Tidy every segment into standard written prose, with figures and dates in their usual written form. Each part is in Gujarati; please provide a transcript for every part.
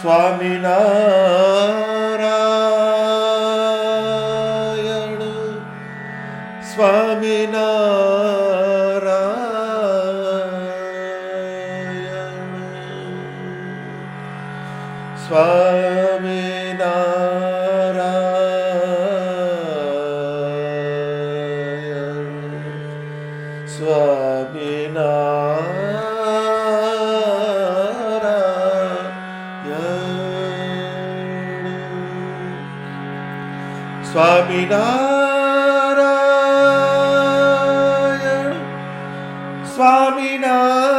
સ્વામિનારાયણ સ્વામિનારાયણ સ્વામિનારાયણ સ્વામિનારાયણ સ્વામિનારાયણ સ્વામિનારાયણ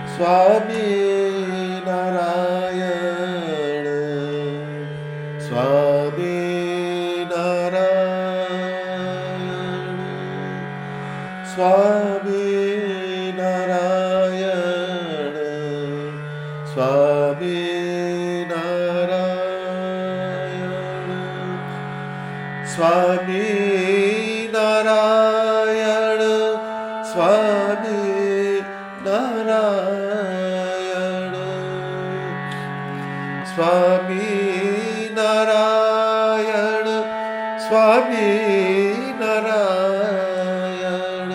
સ્વામિનારાયણ સ્વામિનારાયણ સ્વામિનારાયણ સ્વામિનારાયણ સ્વામિનારાયણ સ્વામિનારાયણ સ્વામિનારાયણ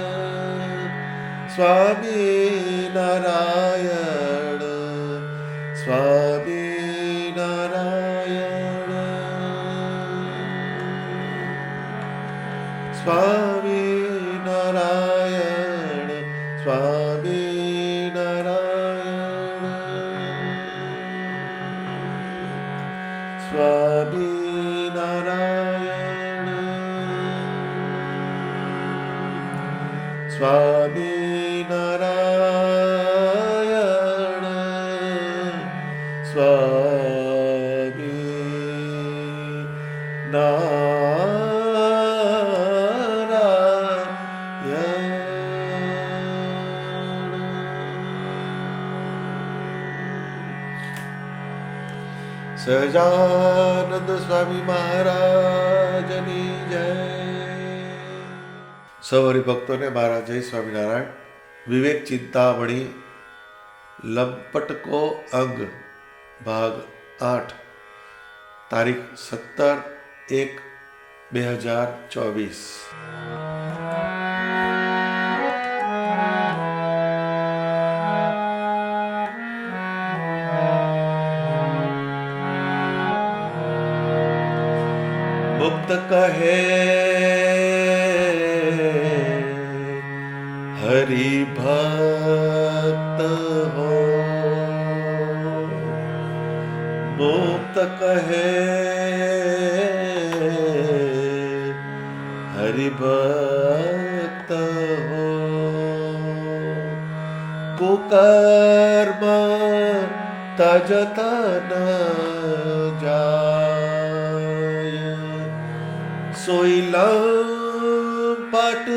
સ્વામિનારાયણ સ્વામિનારાયણ સ્વામિનારાયણ સ્વામિનારાયણ સ્વામિનારાયણ સ્વામિનારાયણ સહજાનંદ સ્વામી મહારાજની જય. સૌ હરિભક્તોને મારા જય સ્વામિનારાયણ. વિવેક ચિંતામણી લંપટકો અંગ ભાગ 8 તારીખ 17/1/2024. મુક્ત કહે હરિ ભક્ત હો, મુક્ત કહે હરિ ભક્ત હો, કુકર્મ તજત ન જાય, સોઈ લંપટ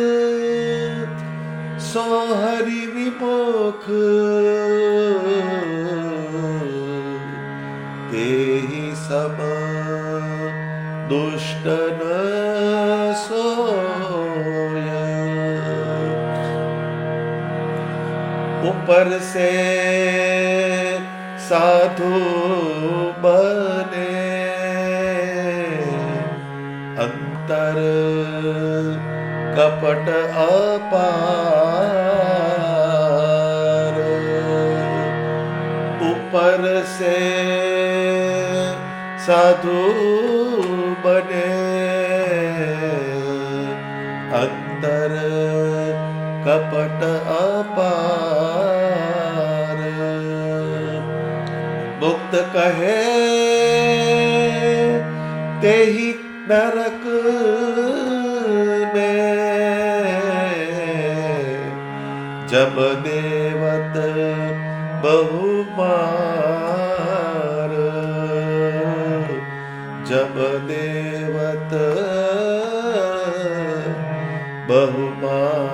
સો હરિ વિમુખ, તેહિ સમ દુષ્ટ ન સોય. ઉપર સે સાધુ બને, અંતર કપટ અપાર. ઉપર સે સાધુ બને, અંતર કપટ અપાર. મુક્ત કહે તેહિ નરક में जब देवत बहुमार, जब देवत बहुमार.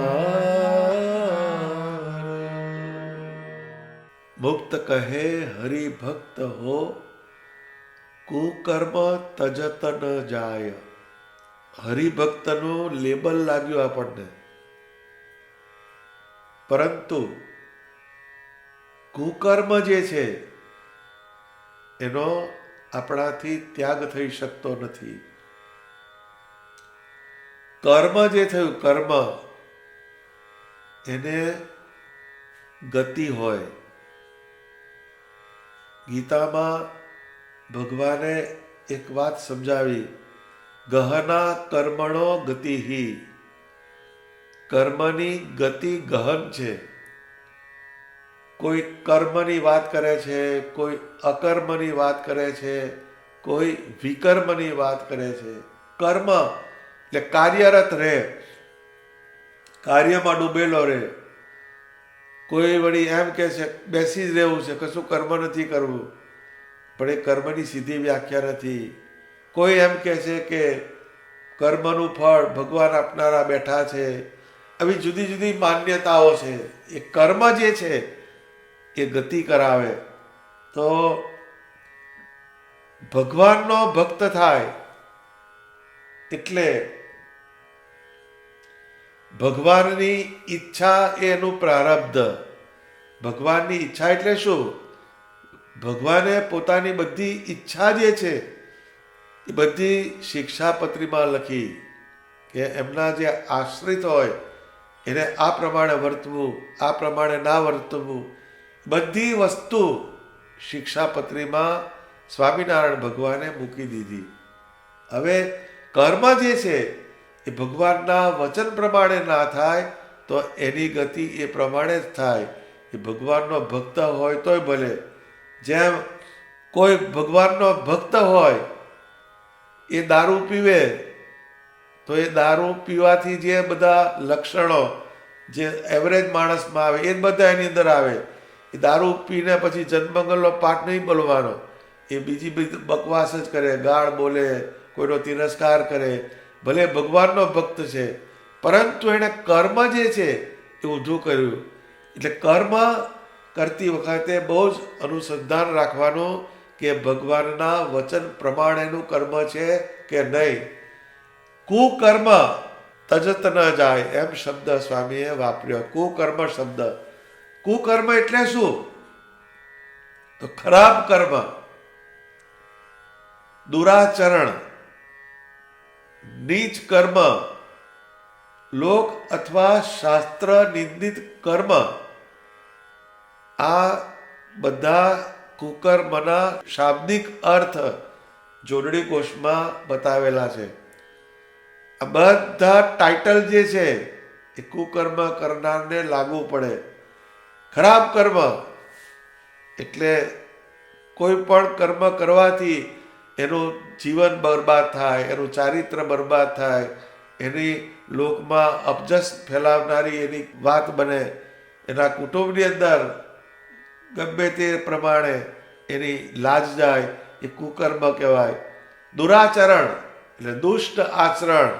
मुक्त कहे हरि भक्त हो, कुकर्म तजत न जाय. હરિભક્તનું લેબલ લાગ્યું આપણને, પરંતુ કુકર્મ જે છે એનો આપણાથી ત્યાગ થઈ શકતો નથી. કર્મ જે થયું, કર્મ એને ગતિ હોય. ગીતામાં ભગવાને એક વાત સમજાવી, ગહના કર્મણો ગતિહિ. કર્મની ગતિ ગહન છે. કોઈ કર્મની વાત કરે છે, કોઈ અકર્મની વાત કરે છે, કોઈ વિકર્મની વાત કરે છે. કર્મ એટલે કાર્યરત રહે, કાર્યમાં ડૂબેલો રહે. કોઈ વળી એમ કહે છે બેસી જ રહેવું છે, કશું કર્મ નથી કરવું, પણ એ કર્મની સીધી વ્યાખ્યા નથી. કોઈ એમ કહે છે કે કર્મનું ફળ ભગવાન આપનારા બેઠા છે. આવી જુદી જુદી માન્યતાઓ છે. એ કર્મ જે છે એ ગતિ કરાવે. તો ભગવાનનો ભક્ત થાય એટલે ભગવાનની ઈચ્છા એ એનું પ્રારબ્ધ. ભગવાનની ઈચ્છા એટલે શું? ભગવાને પોતાની બધી ઈચ્છા જે છે એ બધી શિક્ષાપત્રીમાં લખી કે એમના જે આશ્રિત હોય એને આ પ્રમાણે વર્તવું, આ પ્રમાણે ના વર્તવું. બધી વસ્તુ શિક્ષાપત્રીમાં સ્વામિનારાયણ ભગવાને મૂકી દીધી. હવે કર્મ જે છે એ ભગવાનના વચન પ્રમાણે ના થાય તો એની ગતિ એ પ્રમાણે જ થાય. એ ભગવાનનો ભક્ત હોય તોય ભલે. જેમ કોઈ ભગવાનનો ભક્ત હોય એ દારૂ પીવે તો એ દારૂ પીવાથી જે બધા લક્ષણો જે એવરેજ માણસમાં આવે એ બધા એની અંદર આવે. એ દારૂ પીને પછી જન્મંગલનો પાઠ નહીં બોલવાનો, એ બીજી બધી બકવાસ જ કરે, ગાળ બોલે, કોઈનો તિરસ્કાર કરે. ભલે ભગવાનનો ભક્ત છે, પરંતુ એણે કર્મ જે છે એ ઊંધું કર્યું. એટલે કર્મ કરતી વખતે બહુ જ અનુસંધાન રાખવાનું કે ભગવાનના વચન પ્રમાણેનું કર્મ છે કે નહીં. કુકર્મ તજત ન જાય એમ શબ્દ સ્વામીએ વાપર્યો. કુકર્મ શબ્દ. કુકર્મ એટલે શું? તો ખરાબ કર્મ, દુરાચરણ, નીચ કર્મ, લોક અથવા શાસ્ત્ર નિંદિત કર્મ, આ બધા કુકર્મના શાબ્દિક અર્થ જોડણી કોષમાં બતાવેલા છે. આ બધા ટાઇટલ જે છે એ કુકર્મ કરનારને લાગુ પડે. ખરાબ કર્મ એટલે કોઈ પણ કર્મ કરવાથી એનું જીવન બરબાદ થાય, એનું ચારિત્ર બરબાદ થાય, એની લોકમાં અપજસ ફેલાવનારી એની વાત બને, એના કુટુંબની અંદર ગમે તે પ્રમાણે એની લાજ જાય, એ કુકર્મ કહેવાય. દુરાચરણ એટલે દુષ્ટ આચરણ,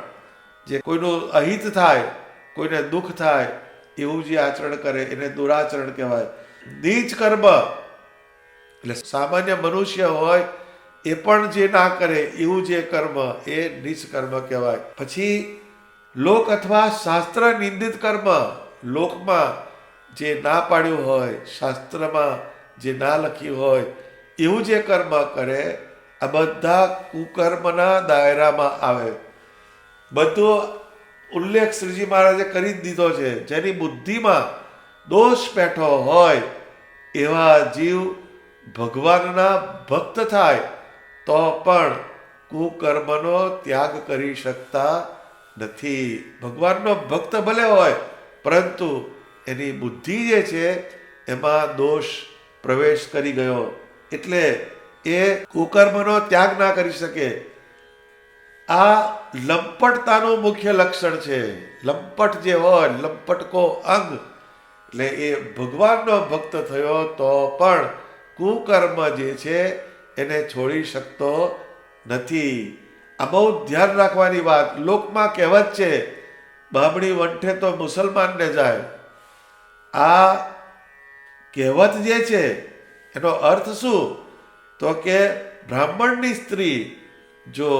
જે કોઈનું અહિત થાય, કોઈને દુઃખ થાય એવું જે આચરણ કરે એને દુરાચરણ કહેવાય. નીચ કર્મ એટલે સામાન્ય મનુષ્ય હોય એ પણ જે ના કરે એવું જે કર્મ એ નીચ કર્મ કહેવાય. પછી લોક અથવા શાસ્ત્ર નિંદિત કર્મ, લોકમાં જે ના પાડ્યું હોય, શાસ્ત્રમાં જે ના લખ્યું હોય એવું જે કર્મ કરે, આ બધા કુકર્મના દાયરામાં આવે. બધો ઉલ્લેખ શ્રીજી મહારાજે કરી જ દીધો છે. જેની બુદ્ધિમાં દોષ બેઠો હોય એવા જીવ ભગવાનના ભક્ત થાય તો પણ કુકર્મનો ત્યાગ કરી શકતા નથી. ભગવાનનો ભક્ત ભલે હોય પરંતુ એની બુદ્ધિ જે છે એમાં દોષ પ્રવેશ કરી ગયો એટલે એ કુકર્મનો ત્યાગ ના કરી શકે. આ લંપટતાનું મુખ્ય લક્ષણ છે. લંપટ જે હોય, લંપટકો અંગ, એટલે એ ભગવાનનો ભક્ત થયો તો પણ કુકર્મ જે છે એને છોડી શકતો નથી. આ બહુ ધ્યાન રાખવાની વાત. લોકમાં કહેવત છે, બામણી વંઠે તો મુસલમાનને જાય. આ કહેવત જે છે એનો અર્થ શું? તો કે બ્રાહ્મણની સ્ત્રી જો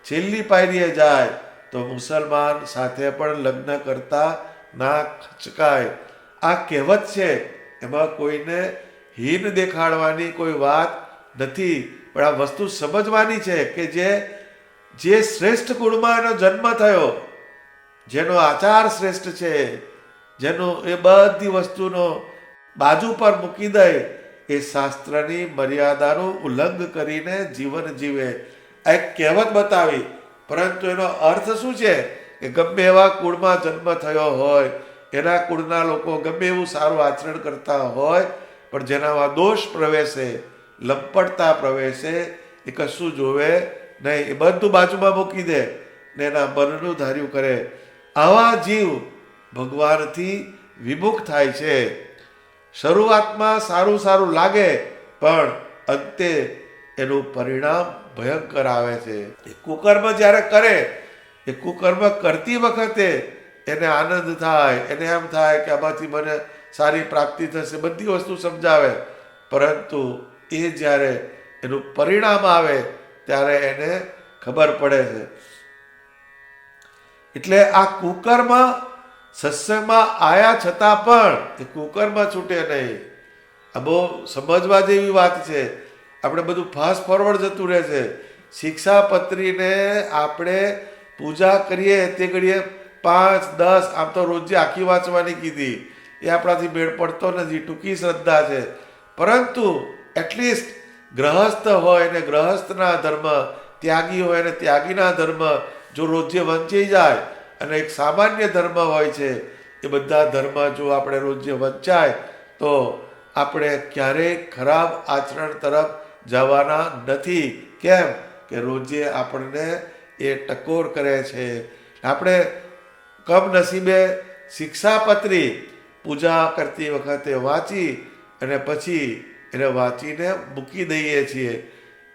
છેલ્લી પાયરીએ જાય તો મુસલમાન સાથે પણ લગ્ન કરતા ના ખચકાય. આ કહેવત છે, એમાં કોઈને હીન દેખાડવાની કોઈ વાત નથી, પણ આ વસ્તુ સમજવાની છે કે જે શ્રેષ્ઠ કુળમાં એનો જન્મ થયો, જેનો આચાર શ્રેષ્ઠ છે, જેનો એ બધી વસ્તુનો બાજુ પર મૂકી દે, એ શાસ્ત્રની મર્યાદાનું ઉલ્લંઘન કરીને જીવન જીવે. આ એક કહેવત બતાવી, પરંતુ એનો અર્થ શું છે કે ગમે એવા કુળમાં જન્મ થયો હોય, એના કુળના લોકો ગમે એવું સારું આચરણ કરતા હોય, પણ જેનામાં દોષ પ્રવેશે, લંપટતા પ્રવેશે, એ કશું જોવે નહીં, એ બધું બાજુમાં મૂકી દે ને એના મનનું ધાર્યું કરે. આવા જીવ ભગવાનથી વિમુખ થાય છે. શરૂઆતમાં સારું સારું લાગે, પણ અંતે એનું પરિણામ ભયંકર આવે છે. એ કુકર્મ જ્યારે કરે, એ કુકર્મ કરતી વખતે એને આનંદ થાય, એને એમ થાય કે આમાંથી મને સારી પ્રાપ્તિ થશે, બધી વસ્તુ સમજાવે, પરંતુ એ જ્યારે એનું પરિણામ આવે ત્યારે એને ખબર પડે છે. એટલે આ કુકર્મ સત્સંગમાં આયા છતાં પણ એ કુકર્મ છૂટે નહીં. આ બહુ સમજવા જેવી વાત છે. આપણે બધું ફાસ્ટ ફોરવર્ડ જતું રહે છે. શિક્ષાપત્રીને આપણે પૂજા કરીએ તે ઘડીએ 5, 10 આમ તો રોજે આખી વાંચવાની કીધી, એ આપણાથી મેળ પડતો નથી, ટૂંકી શ્રદ્ધા છે. પરંતુ એટલીસ્ટ ગ્રહસ્થ હોય ને ગ્રહસ્થના ધર્મ, ત્યાગી હોય ને ત્યાગીના ધર્મ જો રોજે વંચાઈ જાય, અને એક સામાન્ય ધર્મ હોય છે, એ બધા ધર્મ જો આપણે રોજે વંચાય તો આપણે ક્યારેય ખરાબ આચરણ તરફ જવાના નથી. કેમ કે રોજે આપણને એ ટકોર કરે છે. આપણે કમનસીબે શિક્ષાપત્રી પૂજા કરતી વખતે વાંચી અને પછી એને વાંચીને મૂકી દઈએ છીએ.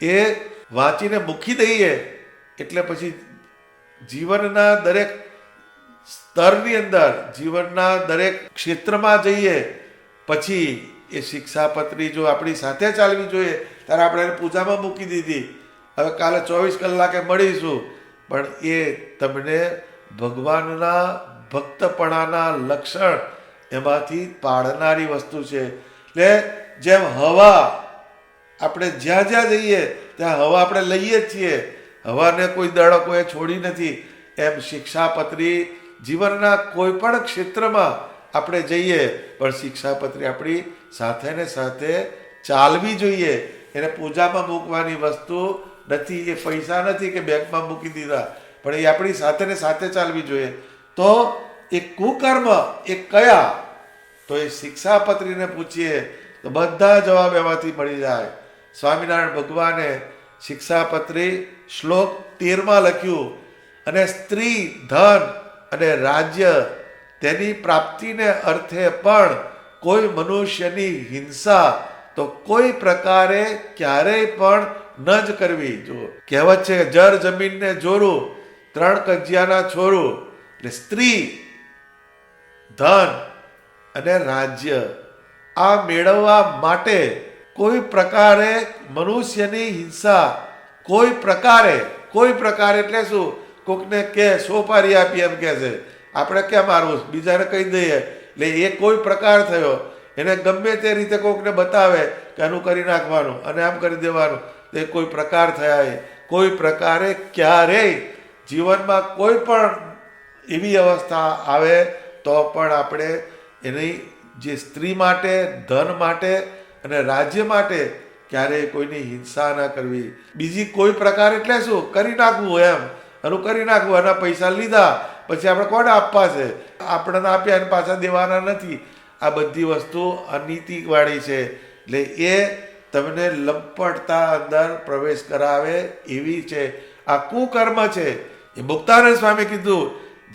એ વાંચીને મૂકી દઈએ એટલે પછી જીવનના દરેક સ્તરની અંદર, જીવનના દરેક ક્ષેત્રમાં જઈએ પછી એ શિક્ષાપત્રી જો આપણી સાથે ચાલવી જોઈએ. ત્યારે આપણે એને પૂજામાં મૂકી દીધી, હવે કાલે 24 કલાકે મળીશું, પણ એ તમને ભગવાનના ભક્તપણાના લક્ષણ એમાંથી પાડનારી વસ્તુ છે. એટલે જેમ હવા, આપણે જ્યાં જ્યાં જઈએ ત્યાં હવા આપણે લઈએ જ છીએ, હવાને કોઈ દાડો કોઈ છોડી નથી, એમ શિક્ષાપત્રી જીવનના કોઈ પણ ક્ષેત્રમાં આપણે જઈએ પણ શિક્ષાપત્રી આપણી સાથે ને સાથે ચાલવી જોઈએ. એને પૂજામાં મૂકવાની વસ્તુ નથી, એ પૈસા નથી કે બેંકમાં મૂકી દીધા, પણ એ આપણી સાથે ને સાથે ચાલવી જોઈએ. તો એ કુકર્મ એ કયા, તો એ શિક્ષાપત્રીને પૂછીએ તો બધા જવાબ એમાંથી મળી જાય. સ્વામિનારાયણ ભગવાને શિક્ષાપત્રી શ્લોક 13માં લખ્યું, અને સ્ત્રી, ધન અને રાજ્ય તેની પ્રાપ્તિને અર્થે પણ કોઈ મનુષ્યની હિંસા તો કોઈ પ્રકારે ક્યારેય પણ ન જ કરવી. જો કહેવત છે, જર જમીનને જોરું, 3 કજિયાના છોરું. એટલે સ્ત્રી, ધન અને રાજ્ય આ મેળવવા માટે કોઈ પ્રકારે મનુષ્યની હિંસા, કોઈ પ્રકારે એટલે શું, કોકને કે સોપારી આપી એમ કે છે, આપણે કેમ મારવું, બીજાને કહી દઈએ, એટલે એ કોઈ પ્રકાર થયો. એને ગમે તે રીતે કોકને બતાવે કે આનું કરી નાખવાનું અને આમ કરી દેવાનું, તો એ કોઈ પ્રકાર થયા. એ કોઈ પ્રકારે ક્યારેય જીવનમાં કોઈ પણ એવી અવસ્થા આવે તો પણ આપણે એની જે સ્ત્રી માટે, ધન માટે અને રાજ્ય માટે ક્યારેય કોઈની હિંસા ન કરવી. બીજી કોઈ પ્રકાર એટલે શું, કરી નાખવું, એમ એનું કરી નાખવું, એના પૈસા લીધા પછી આપણે કોને આપવા છે, આપણને આપ્યા એને પાછા દેવાના નથી. આ બધી વસ્તુ અનીતિવાળી છે. એટલે એ તમને લંપટતા અંદર પ્રવેશ કરાવે એવી છે. આ કુકર્મ છે. એ મુક્તાનંદ સ્વામી કીધું,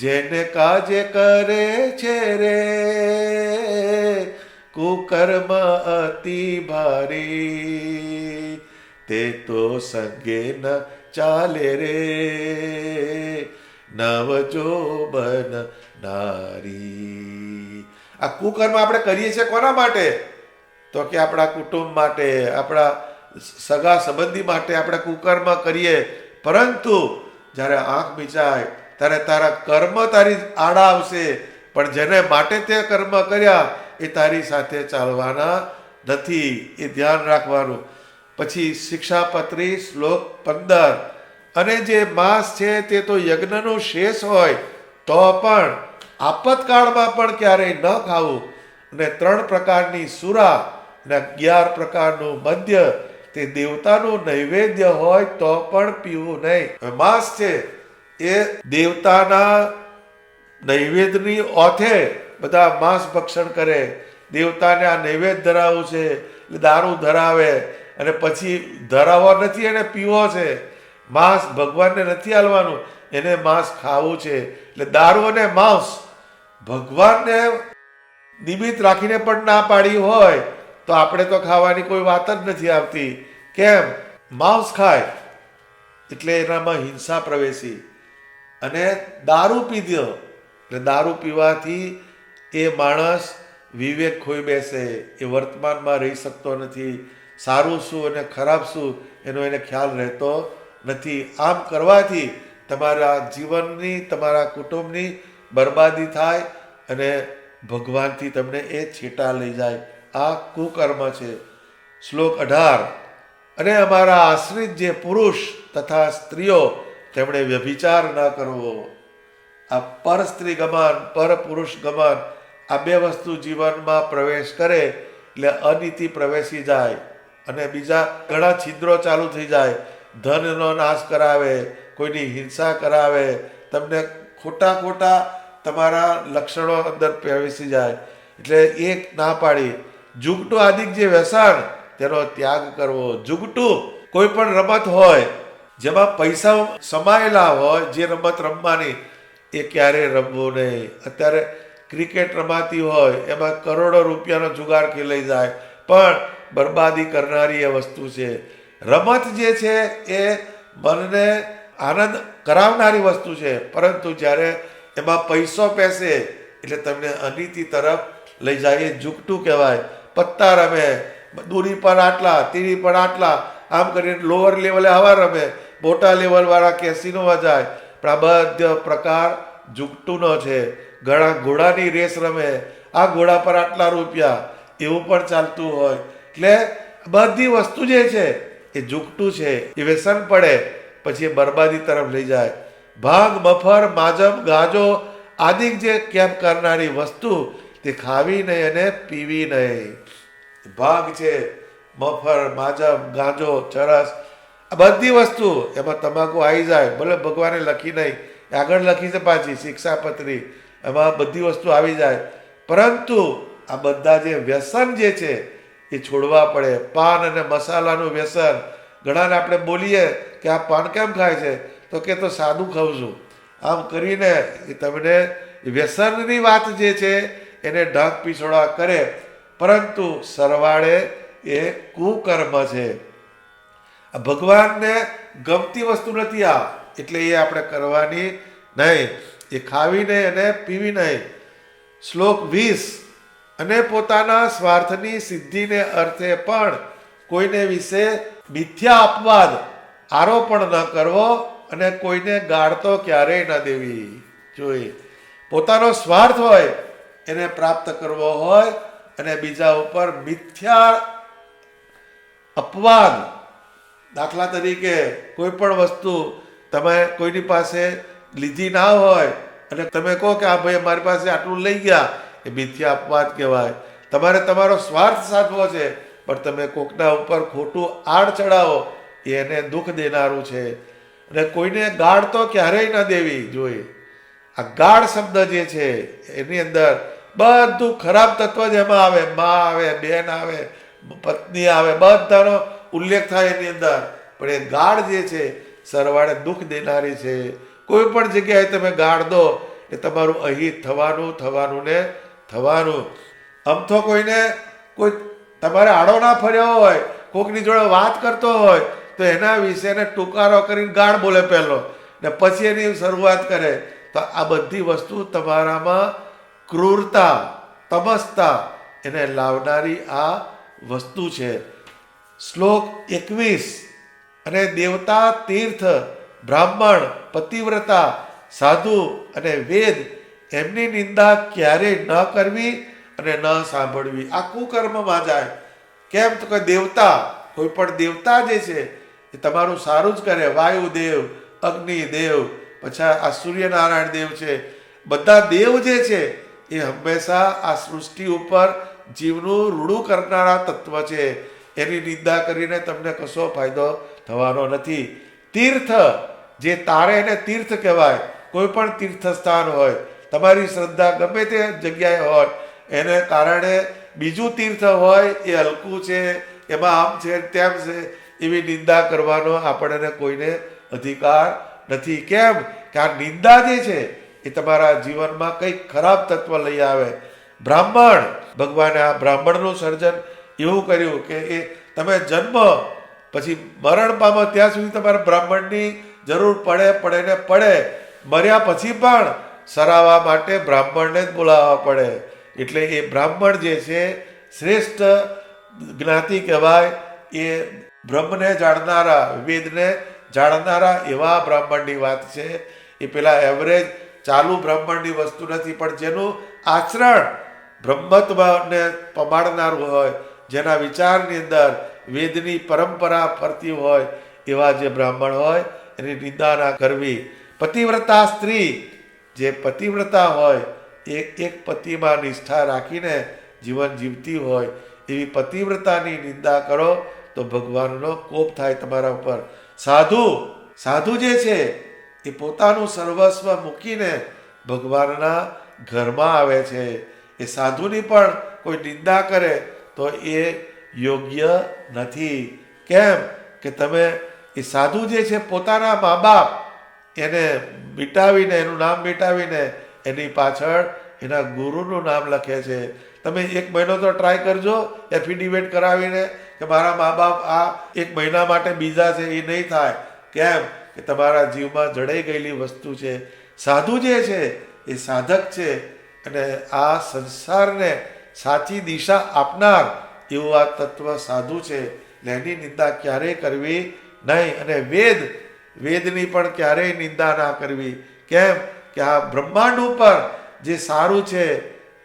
જેને કાજે કરે છે રે કુકર્મ અતિ ભારી, તે તો સંગે ન ચાલે રે નવજોબન નારી. આ કુકર્મ આપણે કરીએ છીએ કોના માટે, તો કે આપણા કુટુંબ માટે, આપણા સગા સંબંધી માટે આપણે કુકર્મ કરીએ. પરંતુ જ્યારે આંખ મીચાય ત્યારે તારા કર્મ તારી આડા આવશે, પણ જેને માટે તે કર્મ કર્યા એ તારી સાથે ચાલવાના નથી. એ ધ્યાન રાખવાનું. પછી શિક્ષાપત્રી શ્લોક 15, અને જે માંસ છે તે તો યજ્ઞનું શેષ હોય તો પણ આપતકાળમાં પણ ક્યારેય ન ખાવું, અને 3 પ્રકારની સુરા અને 11 પ્રકારનું મદ્ય તે દેવતાનું નૈવેદ્ય હોય તો પણ પીવું નહીં. માંસ છે એ દેવતાના નૈવેદ્યની ઓથે બધા માંસ ભક્ષણ કરે. દેવતાને આ નૈવેદ્ય ધરાવવું છે એટલે દારૂ ધરાવે, અને પછી ધરાવવો નથી એને પીવો છે. માંસ ભગવાનને નથી હાલવાનું, એને માંસ ખાવું છે. એટલે દારૂ અને માંસ ભગવાનને નિમિત્ત રાખીને પણ ના પાડી હોય તો આપણે તો ખાવાની કોઈ વાત જ નથી આવતી. કેમ? માંસ ખાય એટલે એનામાં હિંસા પ્રવેશી, અને દારૂ પીધો એટલે દારૂ પીવાથી એ માણસ વિવેક ખોઈ બેસે, એ વર્તમાનમાં રહી શકતો નથી. સારું શું અને ખરાબ શું એનો એને ખ્યાલ રહેતો નથી. આમ કરવાથી તમારા જીવનની, તમારા કુટુંબની બરબાદી થાય અને ભગવાનથી તમને એ છેટા લઈ જાય. આ કુકર્મ છે. શ્લોક 18, અને અમારા આશ્રિત જે પુરુષ તથા સ્ત્રીઓ તેમણે વ્યભિચાર ન કરવો. આ પર સ્ત્રી ગમન, પર પુરુષ ગમન, આ 2 વસ્તુ જીવનમાં પ્રવેશ કરે એટલે અનીતિ પ્રવેશી જાય, અને બીજા ઘણા છિદ્રો ચાલુ થઈ જાય. ધનનો નાશ કરાવે, કોઈની હિંસા કરાવે, તમને ખોટા તમારા લક્ષણો અંદર પ્રવેશી જાય. એટલે એક ના પાડી. જુગટું આદિક જે વ્યસન તેનો ત્યાગ કરવો. જુગટું કોઈ પણ રમત હોય જેમાં પૈસા સમાયેલા હોય, જે રમત રમવાની એ ક્યારેય રમવું નહીં. અત્યારે ક્રિકેટ રમાતી હોય એમાં કરોડો રૂપિયાનો જુગાર ખેલાઈ જાય, પણ બરબાદી કરનારી એ વસ્તુ છે. રમત જે છે એ મનને આનંદ કરાવનારી વસ્તુ છે, પરંતુ જ્યારે એમાં પૈસો પેસે એટલે તમને અનીતિ તરફ લઈ જાય. એ જુગટું કહેવાય. પત્તા રમે, દૂરી પર આટલા, તીરી પર આટલા, આમ કરીને લોઅર લેવલે હવા રમે, મોટા લેવલવાળા કેસિનોમાં જાય. પણ આ બધો પ્રકાર જુગટુનો છે. ઘણા ઘોડાની રેસ રમે, આ ઘોડા પર આટલા રૂપિયા, એવું પણ ચાલતું હોય. એટલે બધી વસ્તુ જે છે એ જુગટું છે. એ વ્યસન પડે પછી એ બરબાદી તરફ લઈ જાય. ભાંગ, મફર, માજમ, ગાજો આદિ જે કેમ કરનારી વસ્તુ તે ખાવી નહીં અને પીવી નહીં. ભાંગ છે, મફર, માજમ, ગાંજો, ચરસ, આ બધી વસ્તુ એમાં તમાકુ આવી જાય. ભલે ભગવાને લખી નહીં, આગળ લખી છે પાછી શિક્ષાપત્રી, એમાં બધી વસ્તુ આવી જાય. પરંતુ આ બધા જે વ્યસન જે છે એ છોડવા પડે. પાન અને મસાલાનું વ્યસન. ઘણાને આપણે બોલીએ કે આ પાન કેમ ખાય છે, તો કે તો સાદું ખાઉં છું. આમ કરીને એ તમને વ્યસનની વાત જે છે એને ઢાંક પીછોડા કરે, પરંતુ સરવાળે એ કુકર્મ છે. આ ભગવાનને ગમતી વસ્તુ નથી આ, એટલે એ આપણે કરવાની નહીં. એ ખાવી નહીં અને પીવી નહીં. શ્લોક 20, અને પોતાના સ્વાર્થની સિદ્ધિને અર્થે પણ કોઈને વિશે મિથ્યા અપવાદ, આરોપણ ન કરવો, અને કોઈને ગાળ તો ક્યારેય ન દેવી જોઈએ. પોતાનો સ્વાર્થ હોય એને પ્રાપ્ત કરવો હોય, અને બીજા ઉપર મિથ્યા અપવાદ, દાખલા તરીકે કોઈ પણ વસ્તુ તમે કોઈની પાસે લીધી ના હોય અને તમે કહો કે આ ભાઈ મારી પાસે આટલું લઈ ગયા, એ મિથ્યા અપવાદ કહેવાય. તમારે તમારો સ્વાર્થ સાધવો છે, પણ તમે કોકના ઉપર ખોટું આડ ચડાવો, એને દુઃખ દેનારું છે. અને કોઈને ગાળ તો ક્યારેય ન દેવી જોઈએ. આ ગાળ શબ્દ જે છે એની અંદર બધું ખરાબ તત્વ જેમાં આવે, મા આવે, બેન આવે, પત્ની આવે, બધાનો ઉલ્લેખ થાય એની અંદર. પણ એ ગાળ જે છે સરવાળે દુઃખ દેનારી છે. કોઈ પણ જગ્યાએ તમે ગાળ દો એ તમારું અહીં થવાનું ને થવાનું. આમ તો કોઈને કોઈ તમારે આડો ના ફર્યો હોય, કોકની જોડે વાત કરતો હોય તો એના વિશેને ટૂંકારો કરીને ગાળ બોલે પહેલો, ને પછી એની શરૂઆત કરે. તો આ બધી વસ્તુ તમારામાં ક્રૂરતા, તમસતા એને લાવનારી આ વસ્તુ છે. શ્લોક 21, અને દેવતા, તીર્થ, બ્રાહ્મણ, પતિવ્રતા સાધુ અને વેદ એમની નિંદા ક્યારેય ન કરવી અને ન સાંભળવી. આ કુકર્મમાં જાય. કેમ તો કે દેવતા, કોઈ પણ દેવતા જે છે એ તમારું સારું જ કરે. વાયુદેવ, અગ્નિદેવ, પછી આ સૂર્યનારાયણ દેવ છે, બધા દેવ જે છે એ હંમેશા આ સૃષ્ટિ ઉપર જીવનું રૂડું કરનારા તત્વ છે. એની નિંદા કરીને તમને કશો ફાયદો થવાનો નથી. તીર્થ જે તારે એને તીર્થ કહેવાય. કોઈ પણ તીર્થ સ્થાન હોય, તમારી શ્રદ્ધા ગમે તે જગ્યાએ હોય, એને કારણે બીજું તીર્થ હોય એ હલકું છે, એમાં આમ છે તેમ છે, એવી નિંદા કરવાનો આપણને કોઈને અધિકાર નથી. કેમ કે આ નિંદા જે છે એ તમારા જીવનમાં કંઈક ખરાબ તત્વ લઈ આવે. બ્રાહ્મણ, ભગવાને આ બ્રાહ્મણનું સર્જન એવું કર્યું કે એ તમે જન્મ પછી મરણ પામો ત્યાં સુધી તમારે બ્રાહ્મણની જરૂર પડે ને પડે. મર્યા પછી પણ સરાવવા માટે બ્રાહ્મણને જ બોલાવવા પડે. એટલે એ બ્રાહ્મણ જે છે શ્રેષ્ઠ જ્ઞાતિ કહેવાય. એ બ્રહ્મને જાણનારા, વેદને જાણનારા એવા બ્રાહ્મણની વાત છે. એ પેલા એવરેજ ચાલુ બ્રાહ્મણની વસ્તુ નથી, પણ જેનું આચરણ બ્રહ્મત્વને પમાડનારું હોય, જેના વિચારની અંદર વેદની પરંપરા ફરતી હોય, એવા જે બ્રાહ્મણ હોય એની નિંદા ના કરવી. પતિવ્રતા સ્ત્રી, જે પતિવ્રતા હોય એ એક પતિમાં નિષ્ઠા રાખીને જીવન જીવતી હોય, એવી પતિવ્રતાની નિંદા કરો તો ભગવાનનો કોપ થાય તમારા ઉપર. સાધુ જે છે એ પોતાનું સર્વસ્વ મૂકીને ભગવાનના ઘરમાં આવે છે. એ સાધુની પણ કોઈ નિંદા કરે તો એ યોગ્ય નથી. કેમ કે તમે એ સાધુ જે છે પોતાના મા બાપ એને મિટાવીને, એનું નામ મિટાવીને એની પાછળ એના ગુરુનું નામ લખે છે. તમે 1 મહિનો તો ટ્રાય કરજો એફિડેવિટ કરાવીને કે મારા મા બાપ આ 1 મહિના માટે બીજા છે. એ નહીં થાય. કેમ કે તમારા જીવમાં જડાઈ ગયેલી વસ્તુ છે. સાધુ જે છે એ સાધક છે અને આ સંસારને સાચી દિશા આપનાર એવું આ તત્વ સાધુ છે. એટલે એની નિંદા ક્યારેય કરવી નહીં. અને વેદની પણ ક્યારેય નિંદા ના કરવી. કેમ કે આ બ્રહ્માંડ ઉપર જે સારું છે,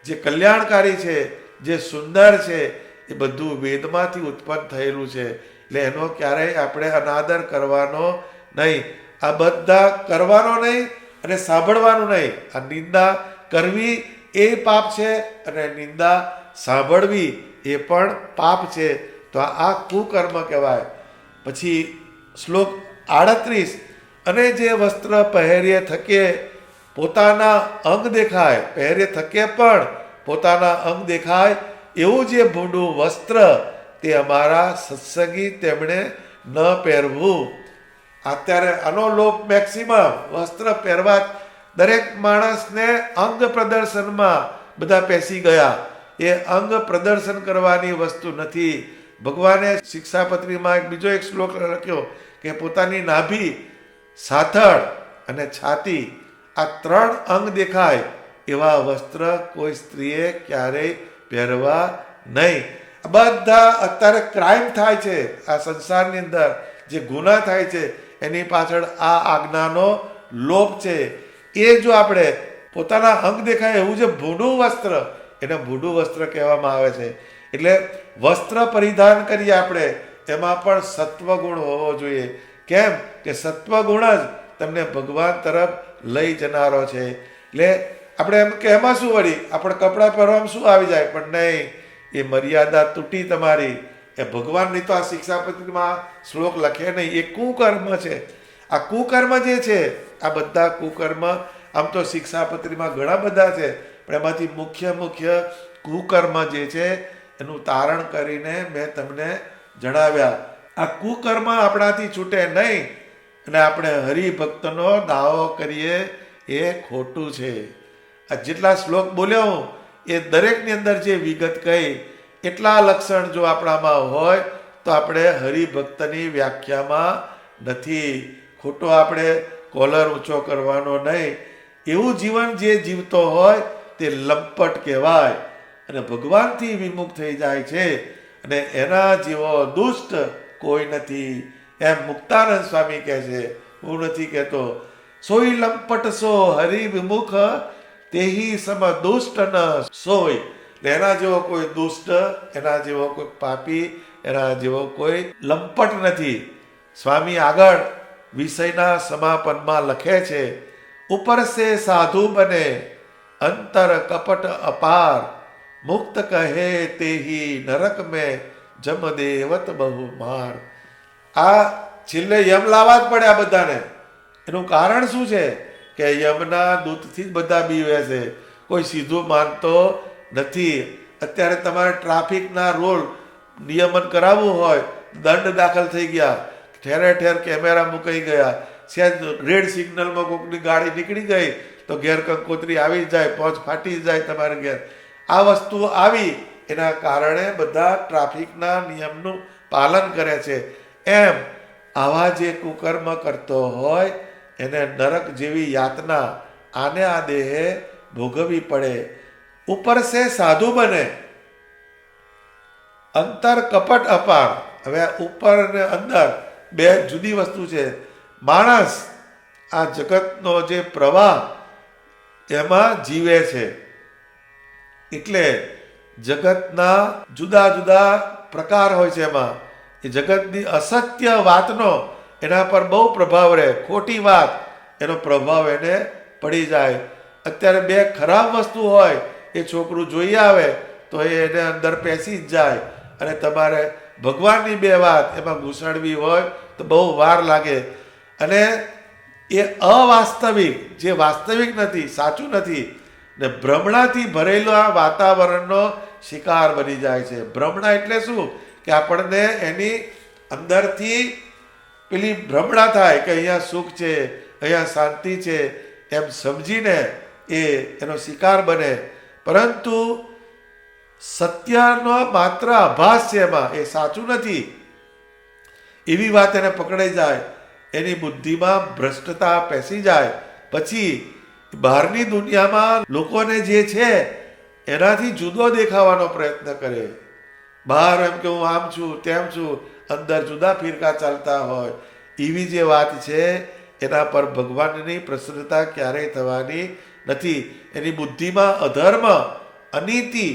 જે કલ્યાણકારી છે, જે સુંદર છે, એ બધું વેદમાંથી ઉત્પન્ન થયેલું છે. એટલે એનો ક્યારેય આપણે અનાદર કરવાનો નહીં. આ બધા કરવાનો નહીં અને સાંભળવાનું નહીં. આ નિંદા કરવી એ પાપ છે અને નિંદા સાંભળવી એ પણ પાપ છે. તો આ કુકર્મ કહેવાય. પછી શ્લોક 38, અને જે વસ્ત્ર પહેરીએ થકે પોતાના અંગ દેખાય, પહેરે થકે પણ પોતાના અંગ દેખાય એવું જે ભૂંડું વસ્ત્ર તે અમારા સત્સંગી તેમણે ન પહેરવું. અત્યારે આનો લોક મેક્સિમમ વસ્ત્ર પહેરવા દરેક માણસને અંગ પ્રદર્શનમાં બધા પેસી ગયા. એ અંગ પ્રદર્શન કરવાની વસ્તુ નથી. ભગવાને શિક્ષાપત્રીમાં બીજો એક શ્લોક લખ્યો કે પોતાની નાભી, સાથળ અને છાતી, આ 3 અંગ દેખાય એવા વસ્ત્ર કોઈ સ્ત્રીએ ક્યારેય પહેરવા નહીં. બધા અત્યારે ક્રાઇમ થાય છે આ સંસારની અંદર, જે ગુના થાય છે એની પાછળ આ આજ્ઞાનો લોપ છે. એ જો આપણે પોતાના અંગ દેખાય એવું જે ભૂંડું વસ્ત્ર, એને ભૂંડું વસ્ત્ર કહેવામાં આવે છે. એટલે વસ્ત્ર પરિધાન કરીએ આપણે, એમાં પણ સત્વગુણ હોવો જોઈએ. કેમ કે સત્વગુણ જ તમને ભગવાન તરફ લઈ જનારો છે. એટલે આપણે એમ કે એમાં શું વળી આપણે કપડાં પહેરવામાં શું આવી જાય, પણ નહીં, એ મર્યાદા તૂટી તમારી. એ ભગવાનની તો આ શિક્ષાપત્રીમાં શ્લોક લખે નહીં. એ કુકર્મ છે. આ કુકર્મ જે છે, આ બધા કુકર્મ આમ તો શિક્ષાપત્રીમાં ઘણા બધા છે, પણ એમાંથી મુખ્ય કુકર્મ જે છે એનું તારણ કરીને મેં તમને જણાવ્યા. આ કુકર્મ આપણાથી છૂટે નહીં અને આપણે હરિભક્તનો દાવો કરીએ એ ખોટું છે. આ જેટલા શ્લોક બોલ્યો હું એ દરેકની અંદર જે વિગત કહી, એટલા લક્ષણ જો આપણામાં હોય તો આપણે હરિભક્તની વ્યાખ્યામાં નથી. ખોટો આપણે કોલર ઊંચો કરવાનો નહીં. એવું જીવન જે જીવતો હોય તે લંપટ કહેવાય અને ભગવાનથી વિમુખ થઈ જાય છે. અને એના જેવો દુષ્ટ કોઈ નથી, એમ મુક્તાનંદ સ્વામી કહે છે, હું નથી કહેતો. સોઈ લંપટ સો હરિ વિમુખ તેહી સમ દુષ્ટ ન સોય. એના જેવો કોઈ દુષ્ટ, એના જેવો કોઈ પાપી, એના જેવો કોઈ લંપટ નથી. સ્વામી આગળ વિષયના સમાપનમાં લખે છે, ઉપર સે સાધુ બને અંતર કપટ અપાર, મુક્ત કહે તેહી નરક મેં જમ દેવત બહુ માર. આ છેલ્લે યમ લાવવા જ પડે આ બધાને. એનું કારણ શું છે કે યમના દૂતથી જ બધા બીવે છે, કોઈ સીધું માનતો નથી. અત્યારે તમારે ટ્રાફિકના રૂલ નિયમન કરાવવું હોય, દંડ દાખલ થઈ ગયા, ઠેરે ઠેર કેમેરા મુકાઈ ગયા, સેજ રેડ સિગ્નલમાં કોઈકની ગાડી નીકળી ગઈ તો ઘેર કંકોત્રી આવી જાય, પહોંચ ફાટી જાય તમારે ઘેર. આ વસ્તુઓ આવી એના કારણે બધા ટ્રાફિકના નિયમનું પાલન કરે છે. એમ આવા જે કુકર્મ કરતો હોય એને નરક જેવી યાતના આને આ દેહે ભોગવવી પડે. ઉપર સે સાધુ બને અંતર કપટ અપાર. હવે ઉપર અને અંદર બે જુદી વસ્તુ છે. માણસ આ જગતનો જે પ્રવાહ એમાં જીવે છે, એટલે જગતના જુદા જુદા પ્રકાર હોય છે. એમાં એ જગતની અસત્ય વાતનો એના પર બહુ પ્રભાવ રહે, ખોટી વાત એનો પ્રભાવ એને પડી જાય. અત્યારે બે ખરાબ વસ્તુ હોય, એ છોકરું જોઈ આવે તો એને અંદર પેસી જ જાય, અને તમારે ભગવાનની બે વાત એમાં ઘૂસાડવી હોય તો બહુ વાર લાગે. અને એ અવાસ્તવિક, જે વાસ્તવિક નથી, સાચું નથી, ને ભ્રમણાથી ભરેલું આ વાતાવરણનો શિકાર બની જાય છે. ભ્રમણા એટલે શું કે આપણને એની અંદરથી પેલી ભ્રમણા થાય કે અહીંયા સુખ છે, અહીંયા શાંતિ છે, એમ સમજીને એનો શિકાર બને. પરંતુ સત્યનો માત્ર આભાસ છે, એમાં એ સાચું નથી એવી વાત એને પકડાઈ જાય, એની બુદ્ધિમાં ભ્રષ્ટતા પેસી જાય. પછી બહારની દુનિયામાં લોકોને જે છે એનાથી જુદો દેખાવાનો પ્રયત્ન કરે. બહાર એમ કે હું આમ છું તેમ છું, અંદર જુદા ફિરકા ચાલતા હોય. એવી જે વાત છે એના પર ભગવાનની પ્રસન્નતા ક્યારેય થવાની નથી. એની બુદ્ધિમાં અધર્મ, અનીતિ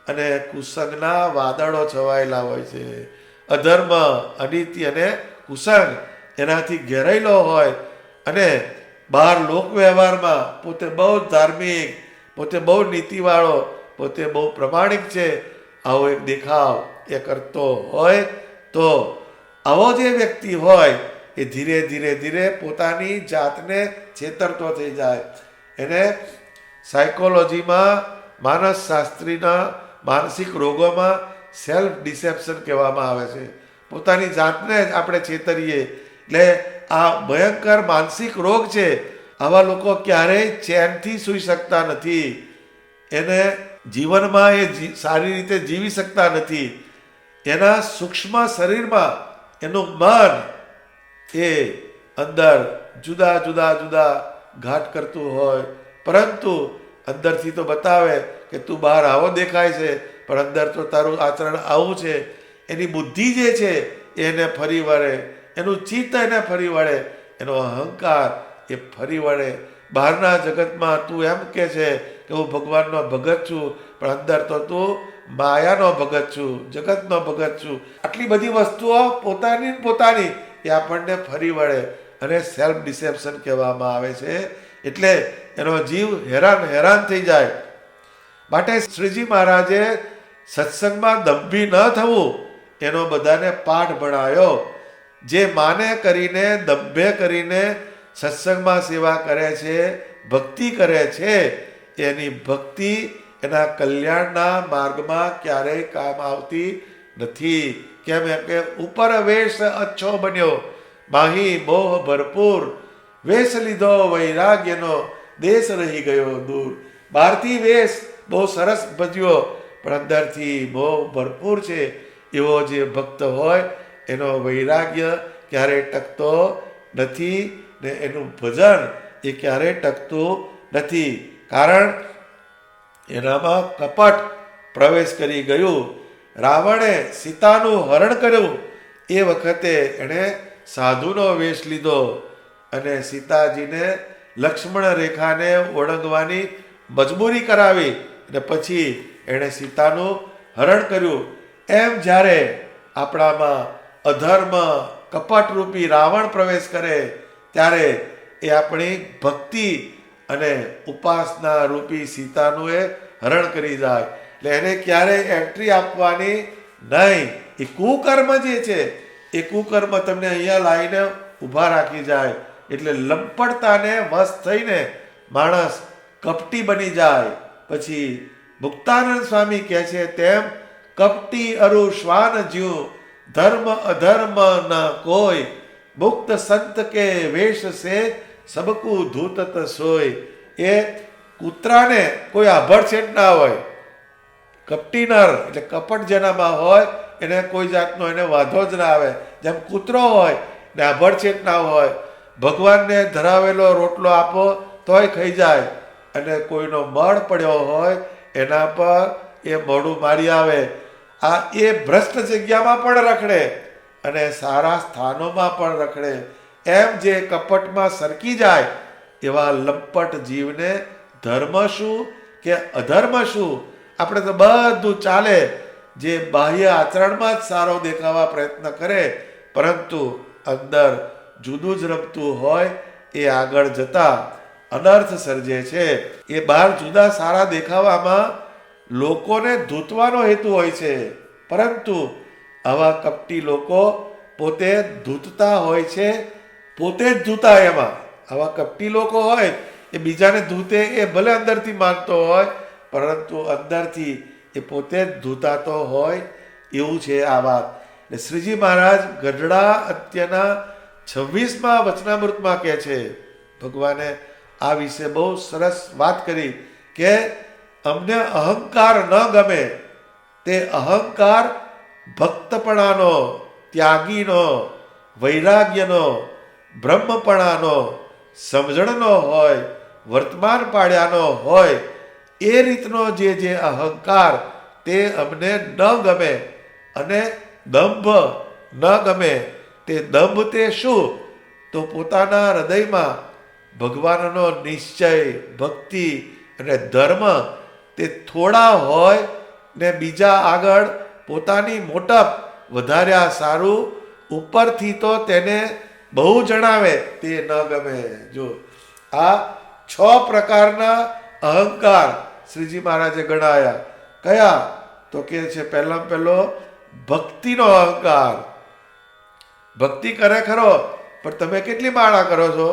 અને કુસંગના વાદળો છવાયેલા હોય છે. અધર્મ, અનીતિ અને કુસંગ એનાથી ઘેરાયેલો હોય, અને બહાર લોક વ્યવહારમાં પોતે બહુ ધાર્મિક, પોતે બહુ નીતિવાળો, પોતે બહુ પ્રમાણિક છે, આવો એક દેખાવ એ કરતો હોય તો આવો જે વ્યક્તિ હોય એ ધીરે ધીરે ધીરે પોતાની જાતને છેતરતો થઈ જાય. એને સાયકોલોજીમાં, માનસશાસ્ત્રીના માનસિક રોગોમાં સેલ્ફ ડિસેપ્શન કહેવામાં આવે છે. પોતાની જાતને જ આપણે છેતરીએ, એટલે આ ભયંકર માનસિક રોગ છે. આવા લોકો ક્યારેય ચેનથી સૂઈ શકતા નથી, એને જીવનમાં એ સારી રીતે જીવી શકતા નથી. એના સૂક્ષ્મ શરીરમાં એનું મન એ અંદર જુદા જુદા જુદા ઘાટ કરતું હોય, પરંતુ અંદરથી તો બતાવે કે તું બહાર આવો દેખાય છે, પણ અંદર તો તારું આચરણ આવું છે. એની બુદ્ધિ જે છે એને ફરી વળે, એનું ચિત્ત એને ફરી વળે, એનો અહંકાર એ ફરી વળે. બહારના જગતમાં તું એમ કે છે કે હું ભગવાનનો ભગત છું, પણ અંદર તો તું માયાનો ભગત છું, જગતનો ભગત છું. આટલી બધી વસ્તુઓ પોતાની એ આપણને ફરી વળે, અને સેલ્ફ ડિસેપ્શન કહેવામાં આવે છે. એટલે એનો જીવ હેરાન થઈ જાય. માટે શ્રીજી મહારાજે સત્સંગમાં દંભી ન થવું એનો બધાને પાઠ ભણાયો. જે માને કરીને, દંભે કરીને સત્સંગમાં સેવા કરે છે, ભક્તિ કરે છે, એની ભક્તિ એના કલ્યાણના માર્ગમાં ક્યારેય કામ આવતી નથી. કેમ કે ઉપર વેશ અચ્છો બન્યો, માહી મોહ ભરપૂર, વેશ લીધો વૈરાગ્યનો, દેશ રહી ગયો દૂર. બહારથી વેશ બહુ સરસ ભજ્યો, પણ અંદરથી મોહ ભરપૂર છે. એવો જે ભક્ત હોય એનો વૈરાગ્ય ક્યારેય ટકતો નથી, ને એનું ભજન એ ક્યારેય ટકતું નથી. કારણ એનામાં કપટ પ્રવેશ કરી ગયું. રાવણે સીતાનું હરણ કર્યું એ વખતે એણે સાધુનો વેશ લીધો, અને સીતાજીને લક્ષ્મણ રેખાને ઓળંગવાની મજબૂરી કરાવી અને પછી એણે સીતાનું હરણ કર્યું. એમ જ્યારે આપણામાં અધર્મ કપટરૂપી રાવણ પ્રવેશ કરે ત્યારે એ આપણી ભક્તિ અને ઉપાસના રૂપી સીતાનું એ હરણ કરી જાય. એટલે એને ક્યારેય એન્ટ્રી આપવાની નહીં. એ કુકર્મ જે છે એ કુકર્મ તમને અહીંયા લાવીને ઊભા રાખી જાય. એટલે લંપટતાને વશ થઈને માણસ કપટી બની જાય. પછી મુક્તાનંદ સ્વામી કહે છે તેમ કપટી અરુ શ્વાન જ્યું ધર્મ અધર્મ ન કોઈ મુક્ત સંત કે વેશ સે સબકુ ધૂતત સોય. એ કૂતરાને કોઈ આભડછેટ ના હોય. કપટી નર એટલે કપટ જેનામાં હોય એને કોઈ જાતનો એને વાંધો જ ના આવે. જેમ કૂતરો હોય ને આભડછેટ ના હોય. ભગવાનને ધરાવેલો રોટલો આપો તોય ખાઈ જાય અને કોઈનો મળ પડ્યો હોય એના પર એ મોઢું મારી આવે. આ એ ભ્રષ્ટ જગ્યામાં પણ રખડે અને સારા સ્થાનોમાં પણ રખડે. એમ જે કપટમાં સરકી જાય એવા લંપટ જીવને ધર્મ શું કે અધર્મ શું? આપણે તો બધું ચાલે જે બાહ્ય આચરણમાં જ સારો દેખાવા પ્રયત્ન કરે પરંતુ અંદર જુદું જ રમતું હોય એ આગળ જતા અનર્થ સર્જે છે. એ બહાર જુદા સારા દેખાવામાં લોકોને ધૂતવાનો હેતુ હોય છે પરંતુ આવા કપટી લોકો પોતે ધૂતતા હોય છે, પોતે જ ધૂતા. એમાં આવા કપટી લોકો હોય એ બીજાને ધૂતે એ ભલે અંદરથી માનતો હોય પરંતુ અંદરથી એ પોતે જ ધૂતાતો હોય એવું છે આ વાત. એટલે શ્રીજી મહારાજ ગઢડા અત્યના 26મા વચનામૃતમાં કહે છે, ભગવાને આ વિશે બહુ સરસ વાત કરી કે અમને અહંકાર ન ગમે. તે અહંકાર ભક્તપણાનો, ત્યાગીનો, વૈરાગ્યનો, બ્રહ્મપણાનો, સમજણનો હોય, વર્તમાન પાડ્યાનો હોય એ રીતનો જે અહંકાર તે અમને ન ગમે. અને દંભ ન ગમે. તે દંભ તે શું? તો પોતાના હૃદયમાં ભગવાનનો નિશ્ચય, ભક્તિ અને ધર્મ તે થોડા હોય ને બીજા આગળ પોતાની મોટપ વધાર્યા સારું ઉપરથી તો તેને બહુ જણાવે તે ન ગમે. જો આ 6 પ્રકારના અહંકાર શ્રીજી મહારાજે ગણાયા. કયા? તો કે છે પહેલામાં પહેલો ભક્તિનો અહંકાર. ભક્તિ કરે ખરો પણ તમે કેટલી માળા કરો છો?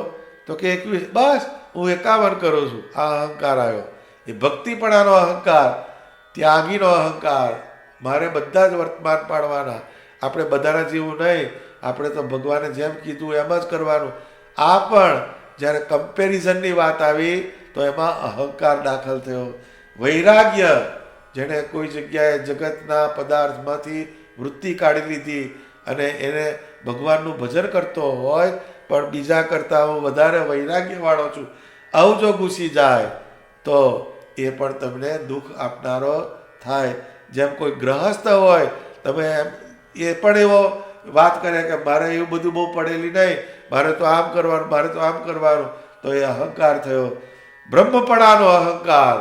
તો કે 21. બસ હું 51 કરું છું. આ અહંકાર આવ્યો. એ ભક્તિપણાનો અહંકાર. ત્યાગીનો અહંકાર. મારે બધા જ વર્તમાન પાડવાના. આપણે બધાના જેવું નહીં. આપણે તો ભગવાને જેમ કીધું એમ જ કરવાનું. આ પણ જ્યારે કમ્પેરિઝનની વાત આવી તો એમાં અહંકાર દાખલ થયો. વૈરાગ્ય, જેણે કોઈ જગ્યાએ જગતના પદાર્થમાંથી વૃત્તિ કાઢી લીધી અને એને ભગવાનનું ભજન કરતો હોય પણ બીજા કરતાં હું વધારે વૈરાગ્યવાળો છું, આવું જો ઘૂસી જાય તો એ પણ તમને દુઃખ આપનારો થાય. જેમ કોઈ ગ્રહસ્થ હોય, તમે એ પણ એવો વાત કરે કે મારે એવું બધું બહુ પડેલી નહીં, મારે તો આમ કરવાનું, મારે તો આમ કરવાનું, તો એ અહંકાર થયો. બ્રહ્મપણાનો અહંકાર,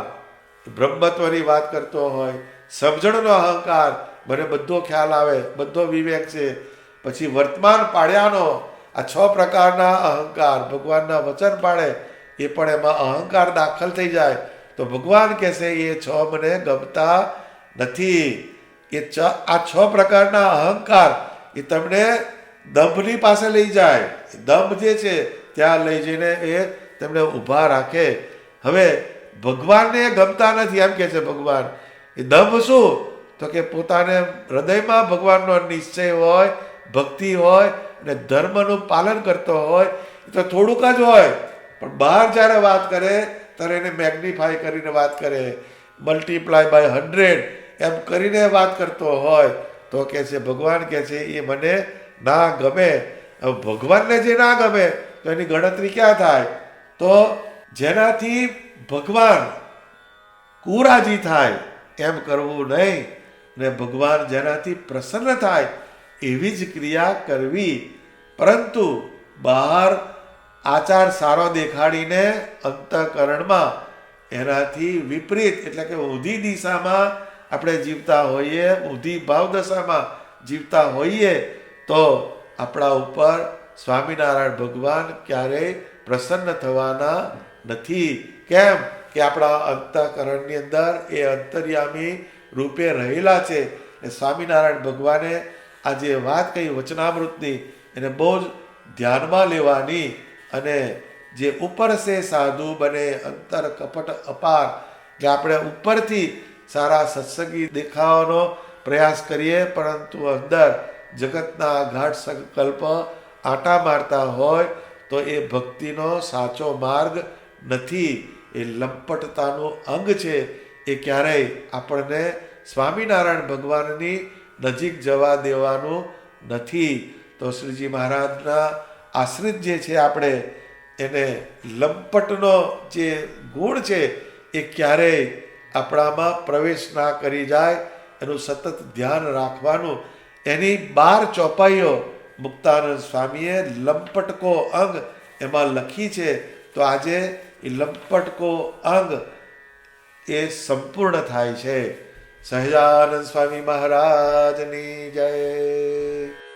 બ્રહ્મત્વની વાત કરતો હોય. સમજણનો અહંકાર, મને બધો ખ્યાલ આવે, બધો વિવેક છે. પછી વર્તમાન પાડ્યાનો, આ 6 પ્રકારના અહંકાર. ભગવાનના વચન પાડે એ પણ એમાં અહંકાર દાખલ થઈ જાય તો ભગવાન કહેશે એ 6 મને ગમતા નથી. આ 6 પ્રકારના અહંકાર એ તમને દંભની પાસે લઈ જાય. દંભ જે છે ત્યાં લઈ જઈને એ તમને ઊભા રાખે. હવે ભગવાનને ગમતા નથી એમ કે છે ભગવાન. એ દંભ શું? તો કે પોતાને હૃદયમાં ભગવાનનો નિશ્ચય હોય, ભક્તિ હોય અને ધર્મનું પાલન કરતો હોય. એ તો થોડુંક જ હોય પણ બહાર જ્યારે વાત કરે ત્યારે એને મેગ્નિફાય કરીને વાત કરે, મલ્ટીપ્લાય બાય 100 એમ કરીને વાત કરતો હોય તો કે છે ભગવાન કહે છે એ મને ના ગમે. હવે ભગવાનને જે ના ગમે તો એની ગણતરી ક્યાં થાય? તો જેનાથી ભગવાન કુરાજી થાય એમ કરવું નહીં ને ભગવાન જેનાથી પ્રસન્ન થાય એવી જ ક્રિયા કરવી. પરંતુ બહાર આચાર સારો દેખાડીને અંતઃકરણમાં એનાથી વિપરીત એટલે કે ઊંધી દિશામાં આપણે જીવતા હોઈએ, ઊંધી ભાવદશામાં જીવતા હોઈએ તો આપણા ઉપર સ્વામિનારાયણ ભગવાન ક્યારેય પ્રસન્ન થવાના નથી. કેમ કે આપણા અંતઃકરણની અંદર એ અંતર્યામી રૂપે રહેલા છે. એ સ્વામિનારાયણ ભગવાને આ જે વાત કહી વચનામૃતની એને બહુ જ ધ્યાનમાં લેવાની. અને જે ઉપર સે સાધુ બને અંતર કપટ અપાર, કે આપણે ઉપરથી સારા સત્સંગી દેખાવાનો પ્રયાસ કરીએ પરંતુ અંદર જગતના ગાઢ સંકલ્પ આટા મારતા હોય તો એ ભક્તિનો સાચો માર્ગ નથી. એ લંપટતાનું અંગ છે. એ ક્યારેય આપણને સ્વામિનારાયણ ભગવાનની નજીક જવા દેવાનું નથી. તો શ્રીજી મહારાજના આશ્રિત જે છે આપણે એને લંપટનો જે ગુણ છે એ ક્યારેય આપણામાં પ્રવેશ ના કરી જાય એનું સતત ધ્યાન રાખવાનું. એની 12 ચોપાઈઓ મુક્તાનંદ સ્વામીએ લંપટકો અંગ એમાં લખી છે. તો આજે એ લંપટકો અંગ એ સંપૂર્ણ થાય છે. સહજાનંદ સ્વામી મહારાજની જય.